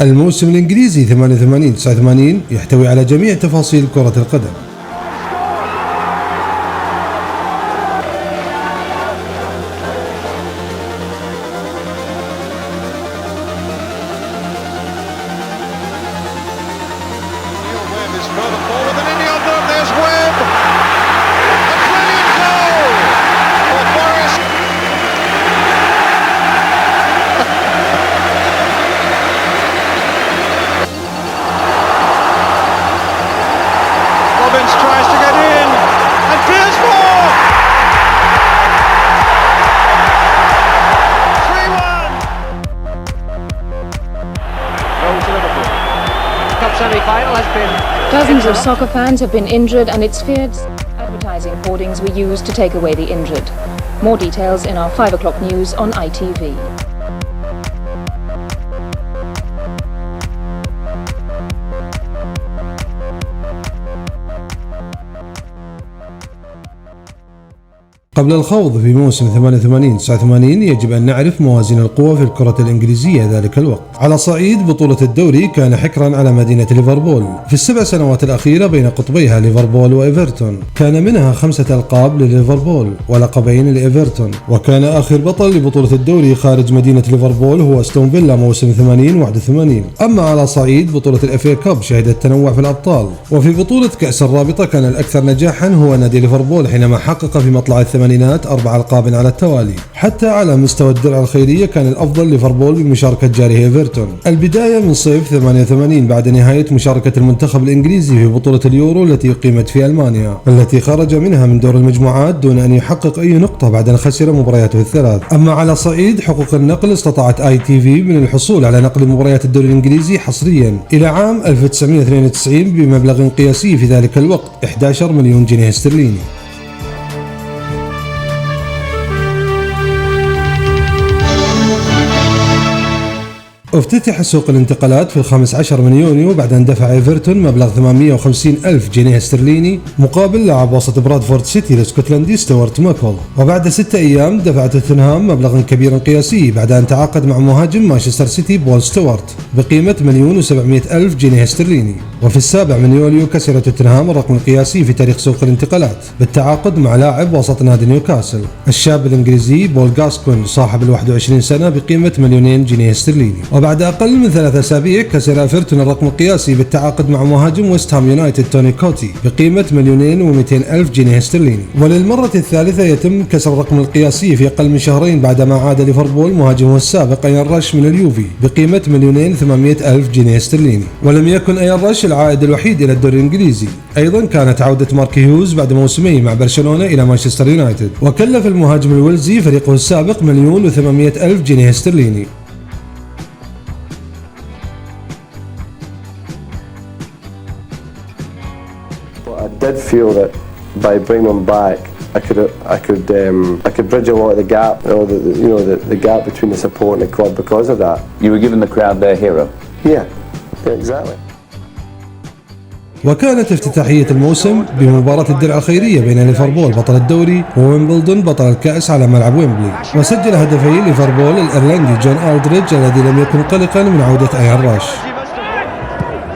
الموسم الإنجليزي 88-89 يحتوي على جميع تفاصيل كرة القدم. Tries to get in and clears more. 3-1. Goal to Liverpool. Cup semi-final has been. Dozens of soccer fans have been injured, and it's feared advertising hoardings were used to take away the injured. More details in our 5 o'clock news on ITV. قبل الخوض في موسم 88-89 يجب أن نعرف موازين القوى في الكرة الإنجليزية ذلك الوقت. على صعيد بطولة الدوري كان حكرا على مدينة ليفربول في ال7 سنوات الأخيرة بين قطبيها ليفربول وإيفرتون، كان منها 5 ألقاب لليفربول ولقبين لإيفرتون، وكان آخر بطل لبطولة الدوري خارج مدينة ليفربول هو أستون فيلا موسم 80-81. أما على صعيد بطولة الFA كاب شهدت تنوع في الأبطال، وفي بطولة كأس الرابطة كان الأكثر نجاحا هو نادي ليفربول حينما حقق في مطلع الثمانينات 4 ألقاب على التوالي. حتى على مستوى الدرع الخيرية كان الأفضل ليفربول بمشاركة جاره إيفرتون. البداية من صيف 88 بعد نهاية مشاركة المنتخب الإنجليزي في بطولة اليورو التي أقيمت في ألمانيا، التي خرج منها من دور المجموعات دون أن يحقق أي نقطة بعد أن خسر مبارياته الثلاث. أما على صعيد حقوق النقل استطاعت ITV من الحصول على نقل مباريات الدوري الإنجليزي حصريا إلى عام 1992 بمبلغ قياسي في ذلك الوقت 11 مليون جنيه استرليني. افتتح سوق الانتقالات في 15 من يونيو بعد أن دفع إيفرتون مبلغ 850 ألف جنيه استرليني مقابل لاعب وسط برادفورد سيتي الاسكتلندي ستوارت ماكول. وبعد 6 أيام دفعت توتنهام مبلغا كبيرا قياسي بعد أن تعاقد مع مهاجم مانشستر سيتي بول ستوارت بقيمة 1,700,000 جنيه استرليني. وفي 7 من يوليو كسر توتنهام الرقم القياسي في تاريخ سوق الانتقالات بالتعاقد مع لاعب وسط نادي نيوكاسل الشاب الإنجليزي بول غاسكون صاحب 21 سنة بقيمة 2,000,000 جنيه استرليني. وبعد أقل من 3 أسابيع كسر إيفرتون الرقم القياسي بالتعاقد مع مهاجم ويست هام يونايتد توني كوتي بقيمة 2,200,000 جنيه استرليني. وللمرة الثالثة يتم كسر الرقم القياسي في أقل من شهرين بعدما عاد ليفربول مهاجمه السابق أيان رش من اليوفي بقيمة 2,800,000 جنيه استرليني. ولم يكن أيان رش العائد الوحيد إلى الدوري الإنجليزي، أيضا كانت عودة مارك هيوز بعد موسمين مع برشلونة إلى مانشستر يونايتد، وكلف المهاجم الويلزي فريقه السابق 1,800,000 جنيه استرليني. I did feel that by bringing him back, I could bridge a lot of the gap, the gap between the support and the club because of that. You were giving the crowd their hero. Yeah, exactly. وكانت افتتاحية الموسم بمباراة الدرع الخيرية بين ليفربول بطل الدوري وويمبلدون بطل الكأس على ملعب ويمبلي، وسجل هدفي ليفربول الإيرلندي جون ألدريدج الذي لم يكن قلقا من عودة أيان راش.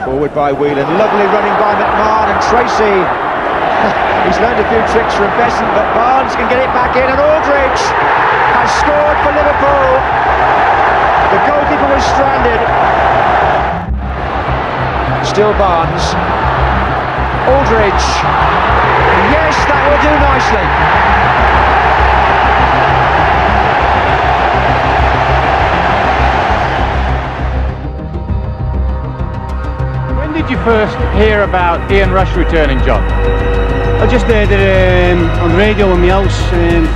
Forward by Whelan, lovely running by McMahon and Tracy. He's learned a few tricks from Besson, but Barnes can get it back in, and Aldridge has scored for Liverpool. The goalkeeper was stranded. Still Barnes. Aldridge. Yes, that will do nicely. When did you first hear about Ian Rush returning, John? I just heard it on the radio in my house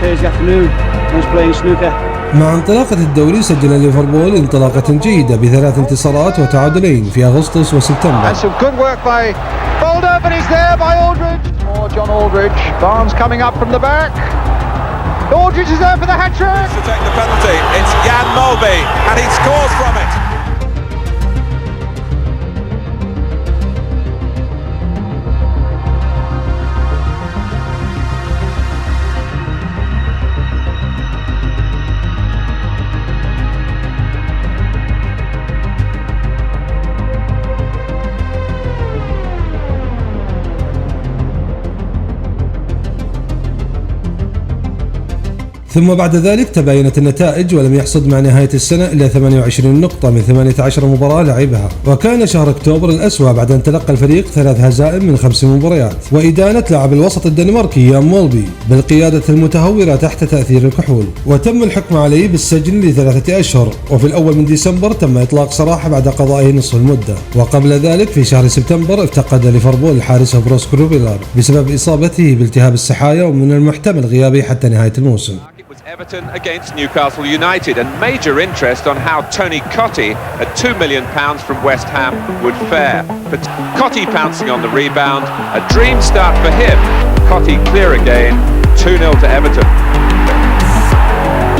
Thursday afternoon. I was playing snooker. مع انطلاقة الدوري سجل ليفربول انطلاقة جيدة ب3 انتصارات وتعادلين في أغسطس وسبتمبر. And some good work by Boulder, but he's there by Aldridge. More John Aldridge. Barnes coming up from the back. Aldridge is there for the hat-trick. To take the penalty, it's Jan Molby, and he scores from it. ثم بعد ذلك تباينت النتائج ولم يحصد مع نهاية السنة إلا 28 نقطة من 18 مباراة لعبها، وكان شهر أكتوبر الأسوأ بعد أن تلقى الفريق 3 هزائم من 5 مباريات، وإدانة لاعب الوسط الدنماركي يان مولبي بالقيادة المتهورة تحت تأثير الكحول، وتم الحكم عليه بالسجن ل3 أشهر، وفي الأول من ديسمبر تم إطلاق سراحه بعد قضائه نصف المدة. وقبل ذلك في شهر سبتمبر افتقد ليفربول الحارس بروس كروفيلر بسبب إصابته بالتهاب السحايا، ومن المحتمل غيابه حتى نهاية الموسم. It was Everton against Newcastle United, and major interest on how Tony Cottee at £2 million from West Ham would fare. But Cottee pouncing on the rebound, a dream start for him. Cottee clear again, 2-0 to Everton.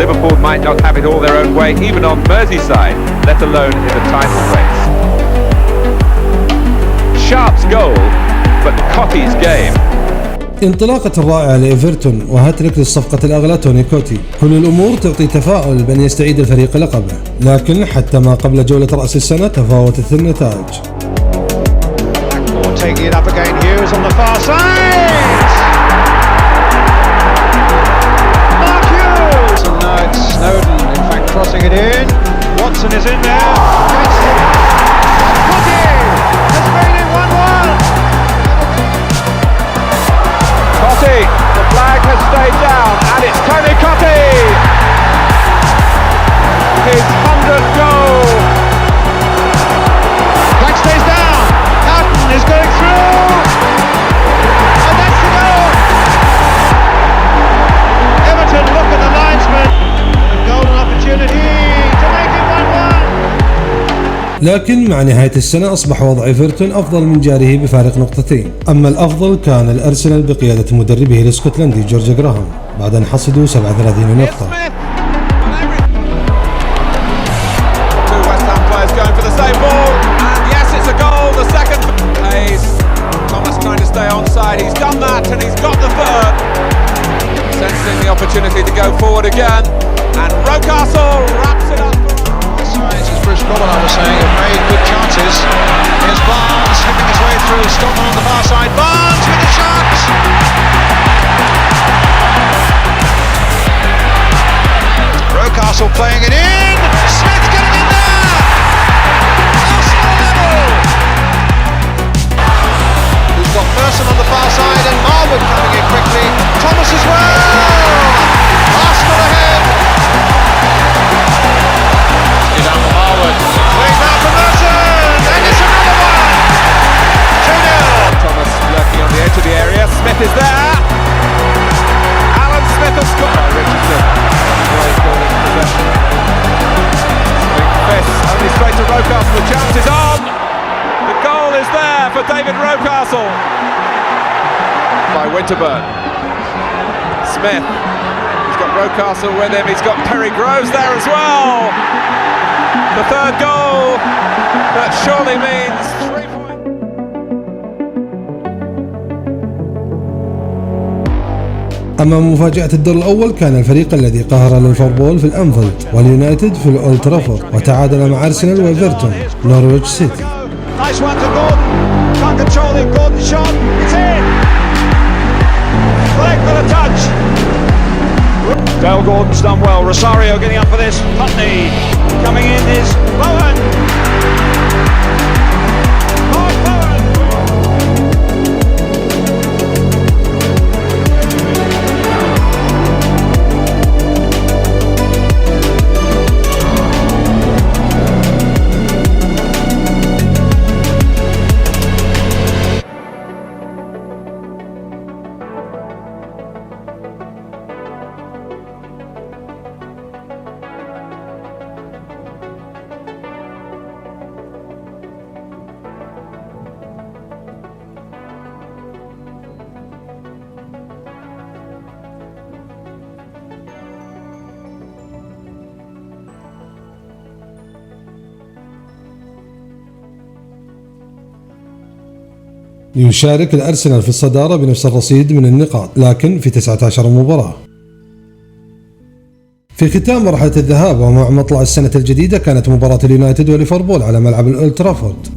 Liverpool might not have it all their own way, even on Merseyside, let alone in the title race. Sharp's goal, but Cottie's game. انطلاقة رائعة لإيفرتون وهاتريك للصفقة الأغلى توني كوتي، كل الأمور تعطي تفاؤل بأن يستعيد الفريق لقبه، لكن حتى ما قبل جولة رأس السنة تفاوتت النتائج. The flag has stayed down, and it's Tony Cottee! His 100th goal! Flag stays down, Houghton is going through, and that's the goal! Everton look at the linesman, a golden opportunity to make it 1-1! لكن مع نهاية السنة أصبح وضع إيفرتون أفضل من جاره بفارق نقطتين، أما الأفضل كان الأرسنال بقيادة مدربه الاسكتلندي جورج جراهام بعد أن حصدوا 37 نقطة. Robin, I was saying, have made good chances. Here's Barnes slipping his way through. Stockman on the far side. Barnes with the shot! Rocastle playing it in. Smith getting in there! Arsenal level! We've got Merson on the far side and Marwood coming in quickly. Thomas as well! Arsenal ahead! It's out for Marwood. Playing down for Merson, and it's another one! 2-0. Thomas lurking on the edge of the area. Smith is there. Alan Smith has scored. Richardson. Possession. Big fist, only straight to Rocastle. The chance is on. The goal is there for David Rocastle. By Winterburn. Smith. He's got Rocastle with him. He's got Perry Groves there as well. The third goal that surely means 3 points. أما مفاجأة الدور الأول كان الفريق الذي قهر ليفربول في الأنفيلد واليونايتد في الأولد ترافورد، وتعادل مع أرسنال وإيفرتون نورويتش سيتي. Dale Gordon's done well. Rosario getting up for this. Putney coming in is Bowen. Mark Bowen. يشارك الأرسنال في الصدارة بنفس الرصيد من النقاط لكن في 19 مباراة. في ختام مرحلة الذهاب ومع مطلع السنة الجديدة كانت مباراة اليونايتد وليفربول على ملعب الأولد ترافورد.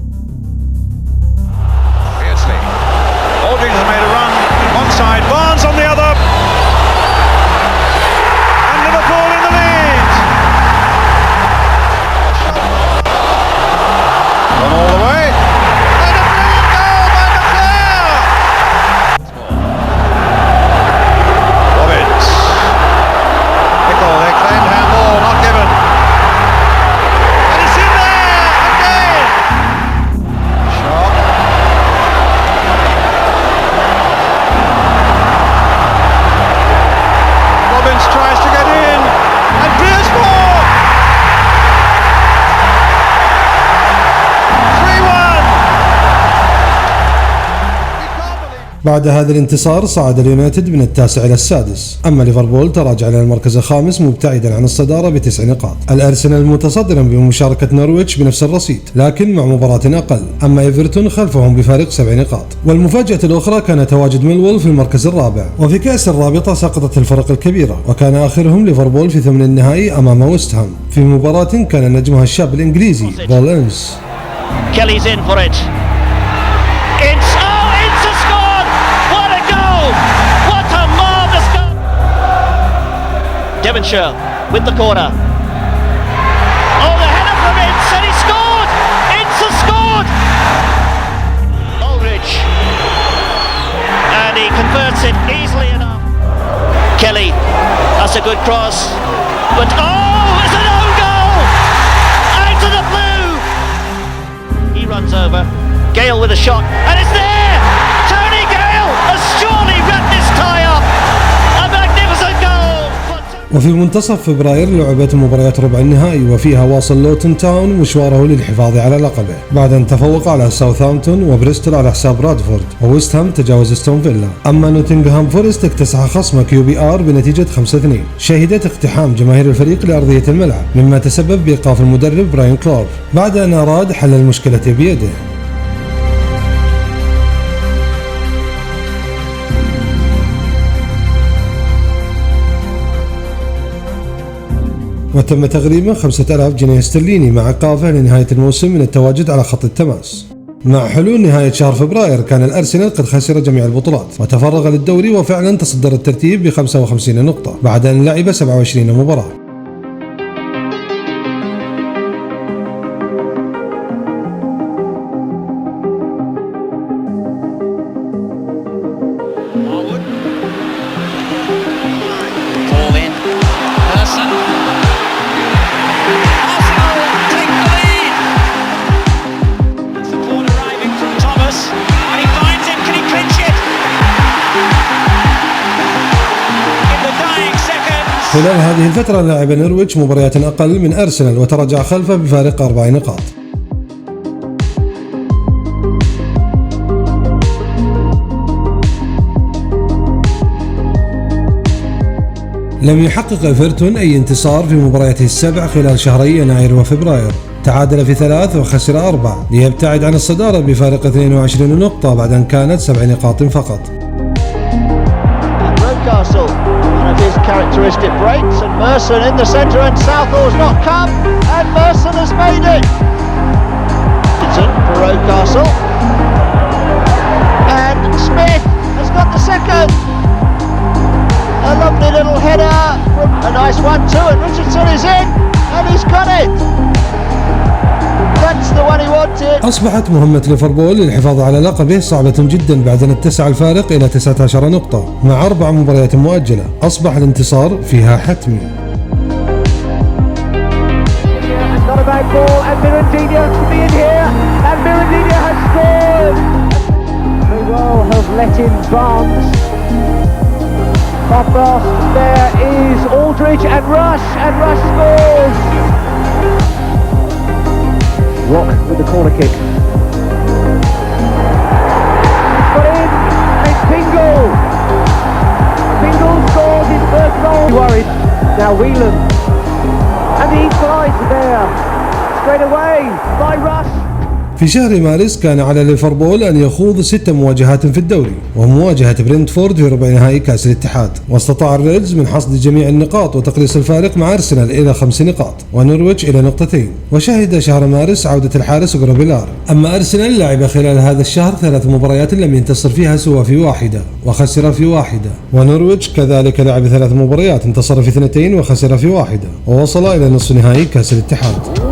بعد هذا الانتصار صعد اليونايتد من التاسع إلى السادس، أما ليفربول تراجع إلى المركز الخامس مبتعدا عن الصدارة ب9 نقاط. الأرسنال متصدرا بمشاركة نورويتش بنفس الرصيد لكن مع مباراة أقل، أما إيفرتون خلفهم بفارق 7 نقاط. والمفاجأة الأخرى كان تواجد ميلوول في المركز الرابع. وفي كأس الرابطة سقطت الفرق الكبيرة، وكان آخرهم ليفربول في ثمن النهائي أمام ويست هام في مباراة كان نجمها الشاب الإنجليزي بول إنس. Kelly's in for it. Ince scored! What a goal! What a marvellous goal! Devonshire with the corner. Oh, the header from Ince, and he scored! Ince has scored! Aldridge. And he converts it easily enough. Kelly, that's a good cross. But it's an own goal! Out to the blue! He runs over. Gale with a shot, and it's there! Tony Gale has surely wrapped this tie up! A magnificent goal! وفي منتصف فبراير لعبت مباريات ربع النهائي، وفيها واصل لوتون تاون مشواره للحفاظ على لقبه بعد أن تفوق على ساوثهامبتون وبريستول على حساب رادفورد، وويست هام تجاوز ستون فيلا. أما نوتنغهام فورست اكتسح خصمه QPR بنتيجة 5-2. شهدت اقتحام جماهير الفريق لأرضية الملعب مما تسبب بإيقاف المدرب براين كلوب بعد أن أراد حل المشكلة بيده. وتم تغريمه 5000 جنيه استرليني مع إيقافه لنهاية الموسم من التواجد على خط التماس. مع حلول نهاية شهر فبراير كان الأرسنال قد خسر جميع البطولات وتفرغ للدوري، وفعلا تصدر الترتيب ب 55 نقطة بعد أن لعب 27 مباراة. خلال هذه الفترة لعب نورويتش مباريات أقل من أرسنال وتراجع خلفه بفارق 4 نقاط. لم يحقق إيفرتون أي انتصار في مبارياته السبع خلال شهري يناير وفبراير، تعادل في 3 وخسر 4 ليبتعد عن الصدارة بفارق 22 نقطة بعد أن كانت 7 نقاط فقط. One of his characteristic breaks, and Merson in the centre, and Southall's not come, and Merson has made it. For Rocastle, and Smith has got the second. A lovely little header, a nice one too, and Richardson is in, and he's got it. That's the one he wanted. أصبحت مهمة ليفربول للحفاظ على لقبه صعبة جدا بعد أن اتسع الفارق إلى 19 نقطة مع 4 مباريات مؤجلة. أصبح الانتصار فيها حتمي. Not a bad ball, and Mirandinho to be in here, and Mirandinho has scored. Miguel has let in Barnes. Fast, there is Aldridge and Rush scores. Rock with the corner kick. Got in, and it's Pingle. Pingle scores his first goal. Worried. Now Whelan. And the equaliser there. Straight away by Rush. في شهر مارس كان على ليفربول أن يخوض 6 مواجهات في الدوري، ومواجهة برنتفورد في ربع نهائي كأس الاتحاد، واستطاع الريدز من حصد جميع النقاط وتقليص الفارق مع أرسنال إلى 5 نقاط ونورويتش إلى 2 نقطة. وشهد شهر مارس عودة الحارس غروبيلار. أما أرسنال لعب خلال هذا الشهر 3 مباريات لم ينتصر فيها سوى في واحدة وخسر في واحدة، ونورويتش كذلك لعب 3 مباريات انتصر في 2 وخسر في واحدة، ووصل إلى نصف نهائي كأس الاتحاد.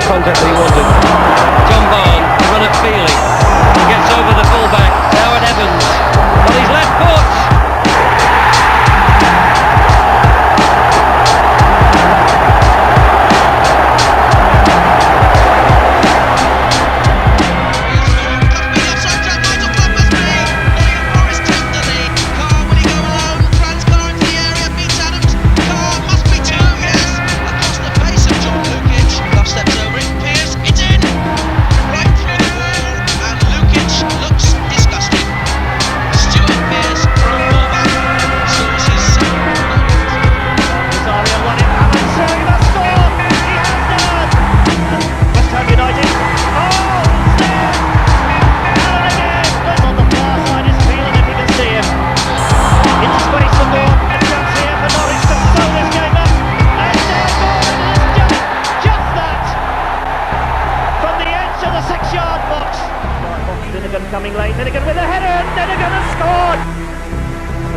contact that he wanted. John Barnes, the run at Feely. He gets over the fullback, Howard Evans. On his left foot. Coming late, Linnigan with a header, Linnigan has scored!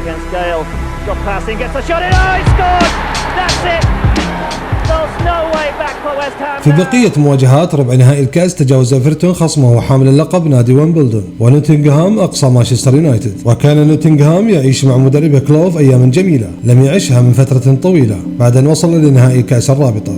Against Gale, drop passing, gets a shot in, he scored! That's it! There's no way back for West Ham. في بقية مواجهات ربع نهائي الكأس تجاوز ايفرتون خصمه وحامل اللقب نادي ويمبلدون ونوتنغهام أقصى مانشستر يونايتد، وكان نوتنغهام يعيش مع مدربه كلوف أياما جميلة لم يعشها من فترة طويلة بعد أن وصل لنهائي كأس الرابطة.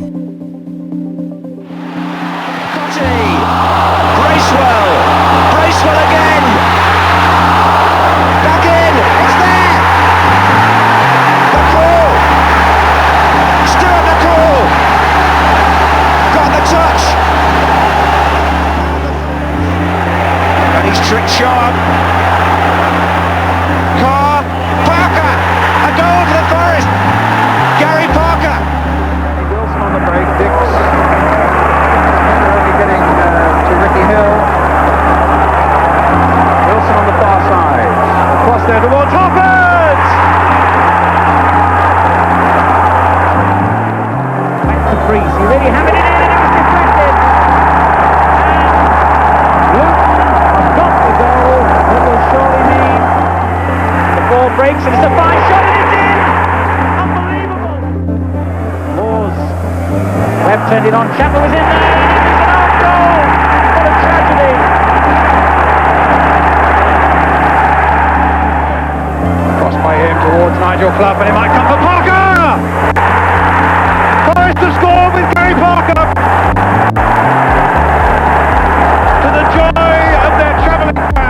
Trick shot. Carr, Parker, a goal for the Forest. Gary Parker. Wilson on the break, Dix. Only getting to Ricky Hill. Wilson on the far side. Across there towards Hoppers. Back to Freeze, he really hammered it in and it was deflected. Breaks and it's a fine shot and it's in! Unbelievable! Laws. Webb turned it on, Chapman was in there and it is an own goal! What a tragedy! Crossed by him towards Nigel Clough and it might come for Parker! Forest have scored with Gary Parker! To the joy of their travelling fans!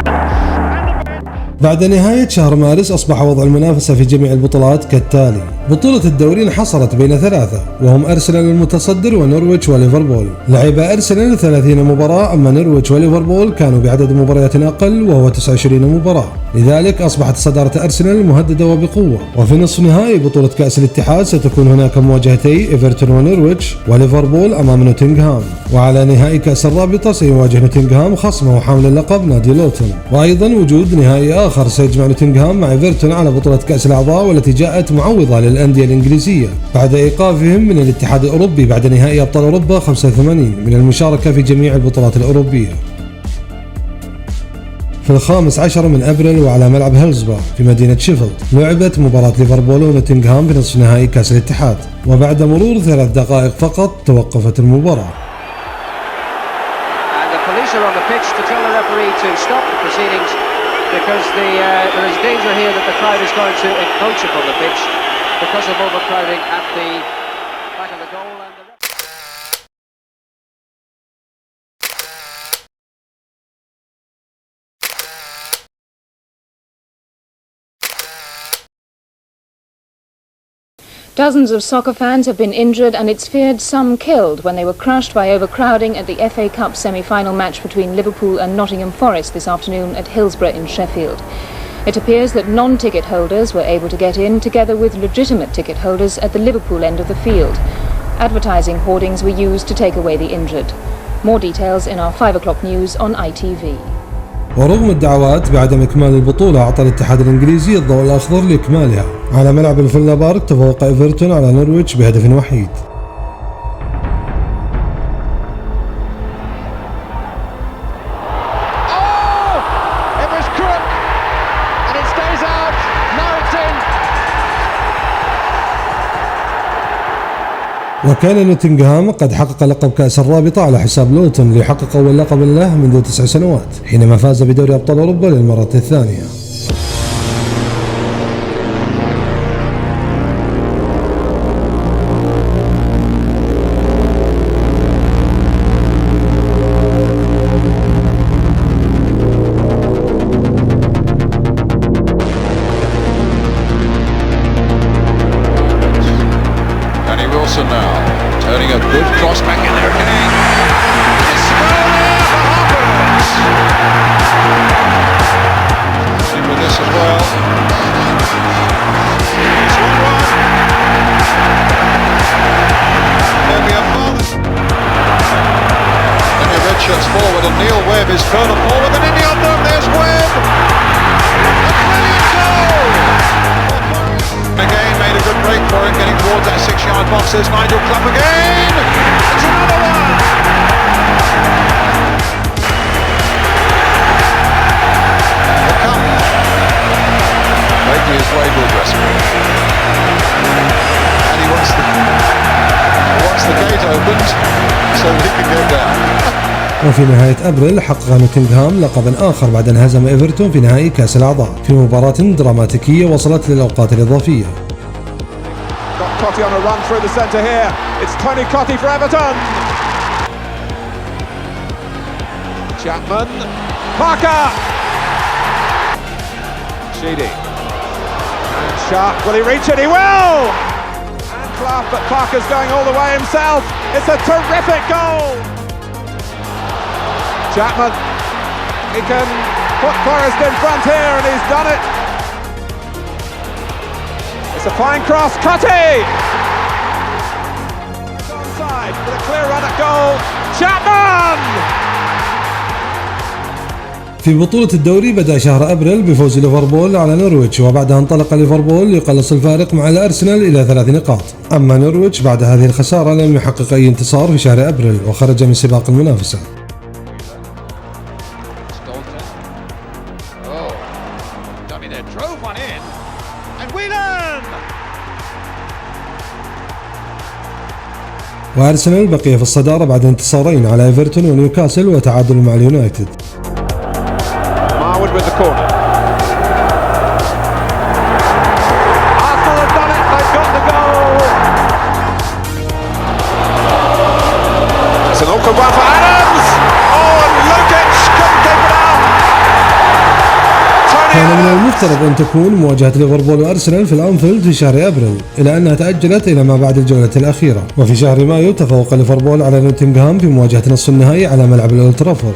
بعد نهاية شهر مارس أصبح وضع المنافسة في جميع البطولات كالتالي: بطولة الدوري انحصرت بين ثلاثة وهم أرسنال المتصدر ونورويتش وليفربول. لعب أرسنال 30 مباراة أما نورويتش وليفربول كانوا بعدد مباريات أقل وهو 29 مباراة، لذلك أصبحت صدارة أرسنال مهددة وبقوة. وفي نصف نهائي بطولة كأس الاتحاد ستكون هناك مواجهتي إيفرتون ونورويتش وليفربول أمام نوتنغهام، وعلى نهائي كأس الرابطة سيواجه نوتنغهام خصمه وحامل اللقب نادي لوتون. وأيضا وجود نهائي آخر سيجمع نوتنغهام مع إيفرتون على بطولة كأس الأعضاء والتي جاءت معوضة للأندية الإنجليزية بعد إيقافهم من الاتحاد الأوروبي بعد نهائي أبطال أوروبا 85 من المشاركة في جميع البطولات الأوروبية. في 15 من أبريل وعلى ملعب هيلزبا في مدينة شيفيلد لعبت مباراة ليفربول ونوتنغهام في نصف نهائي كأس الاتحاد، وبعد مرور 3 دقائق فقط توقفت المباراة. Because there is danger here that the crowd is going to encroach upon the pitch because of overcrowding at the back of the goal. Dozens of soccer fans have been injured and it's feared some killed when they were crushed by overcrowding at the FA Cup semi-final match between Liverpool and Nottingham Forest this afternoon at Hillsborough in Sheffield. It appears that non-ticket holders were able to get in together with legitimate ticket holders at the Liverpool end of the field. Advertising hoardings were used to take away the injured. More details in our 5 o'clock news on ITV. ورغم الدعوات بعدم إكمال البطولة أعطى الاتحاد الإنجليزي الضوء الأخضر لإكمالها. على ملعب الفيلا بارك تفوق إيفرتون على نورويتش بهدف وحيد. وكان نوتنغهام قد حقق لقب كأس الرابطة على حساب لوتون ليحقق أول لقب له منذ 9 سنوات حينما فاز بدوري أبطال أوروبا للمرة الثانية. Wilson now, turning a good cross back in there again. See with this as well. It's 1-1. There'll be a ball. Then your red shirts forward and Neil Webb is further forward and in the under. There's Webb. A brilliant goal. Again made a good break for it, getting towards that 6-yard box. There's Nigel Clough again. It's another one. The cup. Lately his way will dressing room. And he wants the gate opened so that he can get down. وفي نهاية أبريل حقق نوتنغهام لقبا آخر بعد أن هزم إيفرتون في نهائي كأس الأعضاء في مباراة دراماتيكية وصلت للأوقات الإضافية. Cottee on a run through the centre here. It's Tony Cottee for Everton. Chapman. Parker. Sheedy. And Sharp. Will he reach it? He will! And Clough, but Parker's going all the way himself. It's a terrific goal. Chapman. He can put Forest in front here and he's done it. It's a fine cross, Cottee! Onside with a clear run at goal, Chapman! في بطولة الدوري بدأ شهر أبريل بفوز ليفربول على نورويتش وبعدها انطلق ليفربول ليقلص الفارق مع الأرسنال إلى 3 نقاط. أما نورويتش بعد هذه الخسارة لم يحقق أي انتصار في شهر أبريل وخرج من سباق المنافسة. وأرسنال بقي في الصدارة بعد انتصارين على إيفرتون ونيوكاسل وتعادل مع اليونايتد. Marwood with the corner. Arsenal have done it. They've got the goal. It's an awkward one for Adams. Oh, and Lukic couldn't keep it out. كان من المفترض أن تكون مواجهة ليفربول وأرسنال في الأنفيلد في شهر أبريل إلى أنها تأجلت إلى ما بعد الجولة الأخيرة. وفي شهر مايو تفوق ليفربول على نوتنغهام في مواجهة نصف النهائي على ملعب الأولد ترافورد.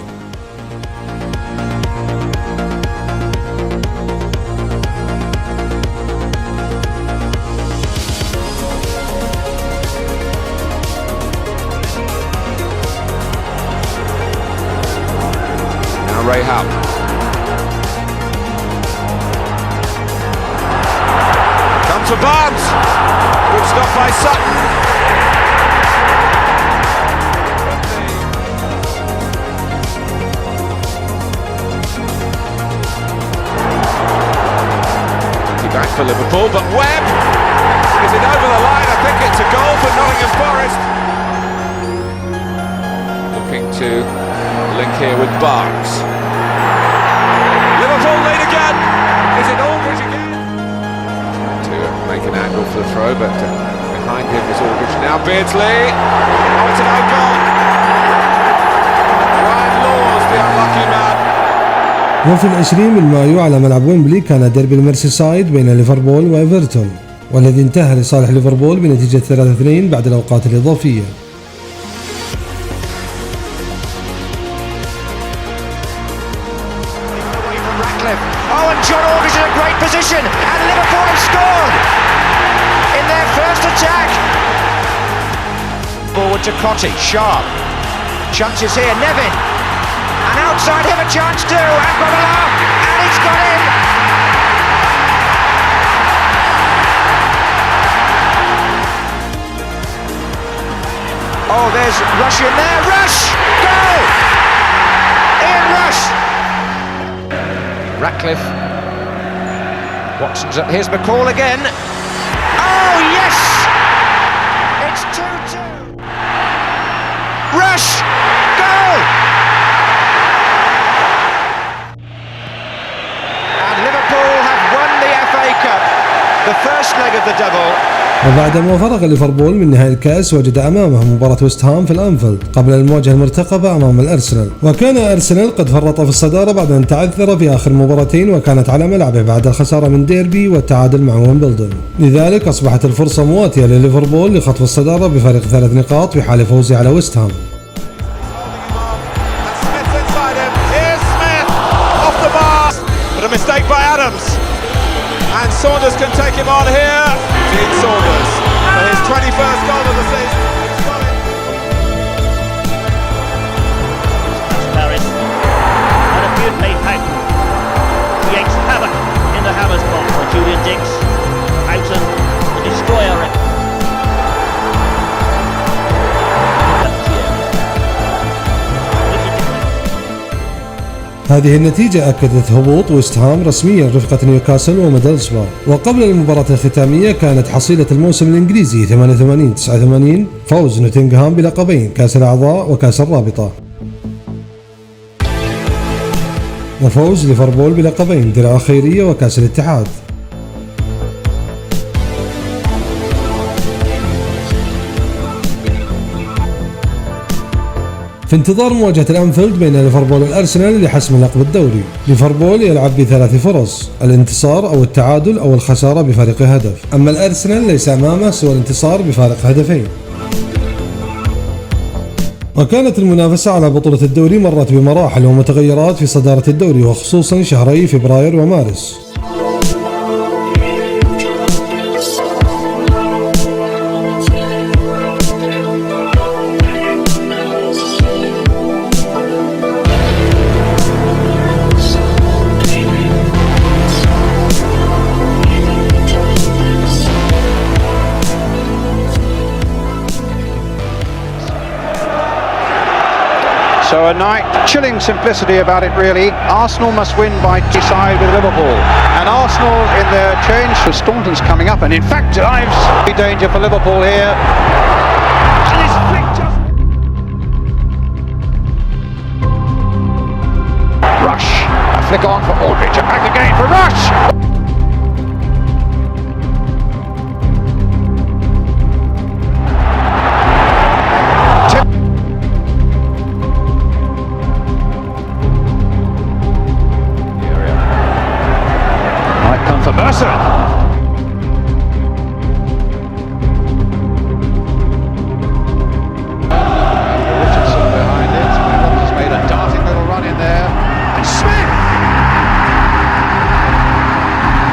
Now Ray Howe. To Barnes, good stop by Sutton. Back for Liverpool, but Webb, is it over the line? I think it's a goal for Nottingham Forest. Looking to link here with Barnes. Liverpool lead again. Is it Aldridge again? Make an angle for the throw, but behind him is Aldridge. Now Beardsley. Oh, it's an own goal. Ryan Laws, the unlucky man. وفي 20 من مايو على ملعب ويمبلي كان ديربي الميرسيسايد بين ليفربول وإيفرتون والذي انتهى لصالح ليفربول بنتيجة 3-2 بعد الأوقات الإضافية. Oh, and John Aldridge in a great position, and Liverpool have scored in their first attack. Forward to Cottee, Sharp, chances here, Nevin, and outside him a chance too, and Babala, and he's got him. Oh, there's Rush in there, Rush, goal! Ian Rush. Ratcliffe, Watson's up, here's McCall again, oh yes, it's 2-2. Rush! Goal! And Liverpool have won the FA Cup, the first leg of the double. وبعدما فرغ ليفربول من نهائي الكأس وجد أمامه مباراة ويست هام في الأنفيلد قبل المواجهة المرتقبة أمام الأرسنال، وكان أرسنال قد فرط في الصدارة بعد أن تعثر في آخر مباراتين وكانت على ملعبه بعد الخسارة من ديربي والتعادل مع ويمبلدون، لذلك أصبحت الفرصة مواتية لليفربول لخطف الصدارة بفارق 3 نقاط في حال فوزه على ويست هام. And Saunders can take him on here. Dean Saunders for his 21st goal of the season. Paris and a beautifully packed creates havoc in the Hammers box for Julian Dix. Houghton, the destroyer. هذه النتيجة أكدت هبوط ويست هام رسميا رفقة نيوكاسل وميدلسبرا، وقبل المباراة الختامية كانت حصيلة الموسم الإنجليزي 88-89 فوز نوتنغهام بلقبين كأس الأعضاء وكأس الرابطة، وفوز ليفربول بلقبين درع الخيرية وكأس الاتحاد. في انتظار مواجهة الأنفيلد بين ليفربول والأرسنال لحسم لقب الدوري، ليفربول يلعب ب3 فرص: الانتصار أو التعادل أو الخسارة بفارق هدف، أما الأرسنال ليس أمامه سوى الانتصار بفارق هدفين. وكانت المنافسة على بطولة الدوري مرت بمراحل ومتغيرات في صدارة الدوري، وخصوصا شهري فبراير ومارس. So a night, chilling simplicity about it really. Arsenal must win by side with Liverpool. And Arsenal in their change, so Staunton's coming up and in fact dives. Danger for Liverpool here. And it's flicked just... Rush, a flick on for Aldridge and back again for Rush. For Mercer. Richardson behind it. Has made a darting little run in there. And Smith!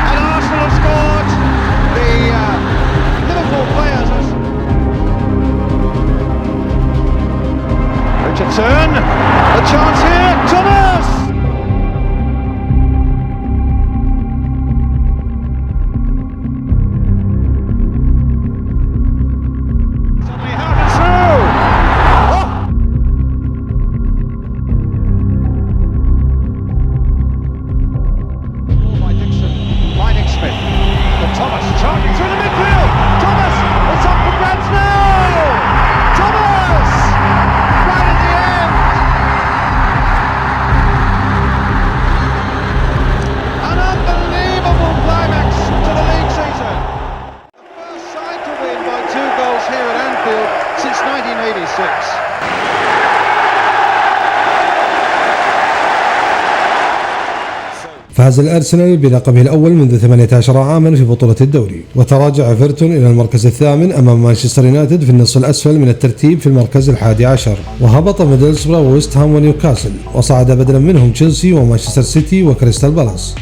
And Arsenal have scored. The Liverpool players have... Richardson. A chance here. Thomas! Since 1986. فاز الأرسنال بلقبه الأول منذ 18 عاما في بطولة الدوري، وتراجع إيفرتون إلى المركز الثامن أمام مانشستر يونايتد في النصف الأسفل من الترتيب في المركز ال11، وهبط ميدلسبرا وويست هام ونيوكاسل، وصعد بدلا منهم تشيلسي ومانشستر سيتي وكريستال بالاس.